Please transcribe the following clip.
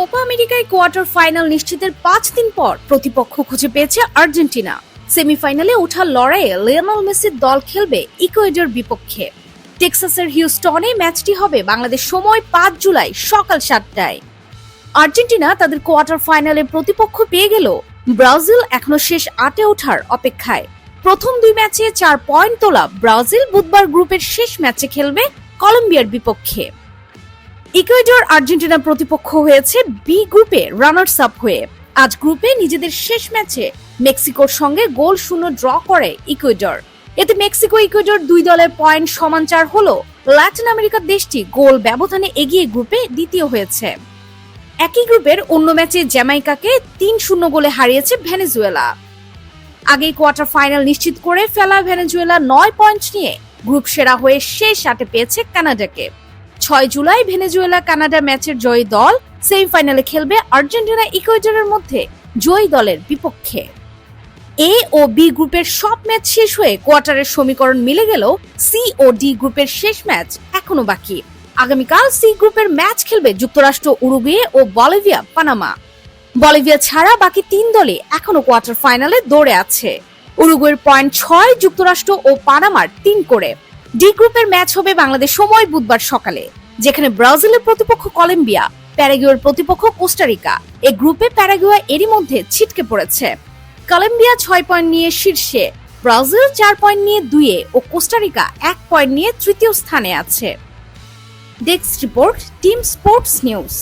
Copa আমেরিকায় quarter final নিশ্চিতের 5 দিন পর প্রতিপক্ষ খুঁজে পেয়েছে আর্জেন্টিনা। সেমিফাইনালে ওঠার লড়াইয়ে লিওনেল মেসির দল খেলবে ইকুয়েডর বিপক্ষে। টেক্সাসের হিউস্টনে ম্যাচটি হবে বাংলাদেশ সময় 5 জুলাই সকাল 7টায়। আর্জেন্টিনা তাদের কোয়ার্টার ফাইনালের প্রতিপক্ষ পেয়ে গেল, ব্রাজিল এখনো শেষ 8-এ ওঠার অপেক্ষায়। প্রথম 2 ম্যাচে 4 পয়েন্ট তোলা ব্রাজিল বুধবার গ্রুপের শেষ ম্যাচে খেলবে কলম্বিয়ার বিপক্ষে। ইকুয়েডর আর্জেন্টিনার প্রতিপক্ষ হয়েছে বি গ্রুপে রানার্স আপ হয়ে। আজ গ্রুপে নিজেদের শেষ ম্যাচে মেক্সিকোর সঙ্গে গোল শূন্য ড্র করে ইকুয়েডর। এতে মেক্সিকো ইকুয়েডর 2 দলের পয়েন্ট সমান 4 হলো ল্যাটিন আমেরিকার দেশটি গোল ব্যবধানে এগিয়ে গ্রুপে দ্বিতীয় হয়েছে। একই গ্রুপের অন্য ম্যাচে জ্যামাইকাকে 3-0 গোলে হারিয়েছে ভেনেজুয়েলা। আগেই কোয়ার্টার ফাইনাল নিশ্চিত করে ফেলা ভেনেজুয়েলা 9 পয়েন্ট নিয়ে গ্রুপ সেরা হয়ে শেষ 8-এ পেয়েছে কানাডাকে। 6 জুলাই ভেনেজুয়েলা কানাডা ম্যাচের জয়ী দল সেমিফাইনালে খেলবে আর্জেন্টিনা ইকুয়েডরের মধ্যে জয়ী দলের বিপক্ষে। এ ও বি গ্রুপের সব ম্যাচ শেষ হয়ে কোয়ার্টারের সমীকরণ মিলে গেল, সি ও ডি গ্রুপের শেষ ম্যাচ এখনো বাকি। আগামীকাল সি গ্রুপের ম্যাচ খেলবে যুক্তরাষ্ট্র, উরুগুয়ে ও বলিভিয়া পানামা। বলিভিয়া ছাড়া বাকি 3 দলই এখনো কোয়ার্টার ফাইনালে দৌড়ে আছে। উরুগুয়ের পয়েন্ট 6, যুক্তরাষ্ট্র ও পানামার 3 করে। ডি গ্রুপের ম্যাচ হবে বাংলাদেশ সময় বুধবার সকালে, যেখানে ব্রাজিলের প্রতিপক্ষ কলম্বিয়া, প্যারাগুয়ের প্রতিপক্ষ কোস্টারিকা। এই গ্রুপে প্যারাগুয়ে এরই মধ্যে ছিটকে পড়েছে। কলম্বিয়া 6 পয়েন্ট নিয়ে শীর্ষে, ব্রাজিল 4 পয়েন্ট নিয়ে 2-এ ও কোস্টারিকা 1 পয়েন্ট নিয়ে তৃতীয় স্থানে আছে। Desk report, team sports news.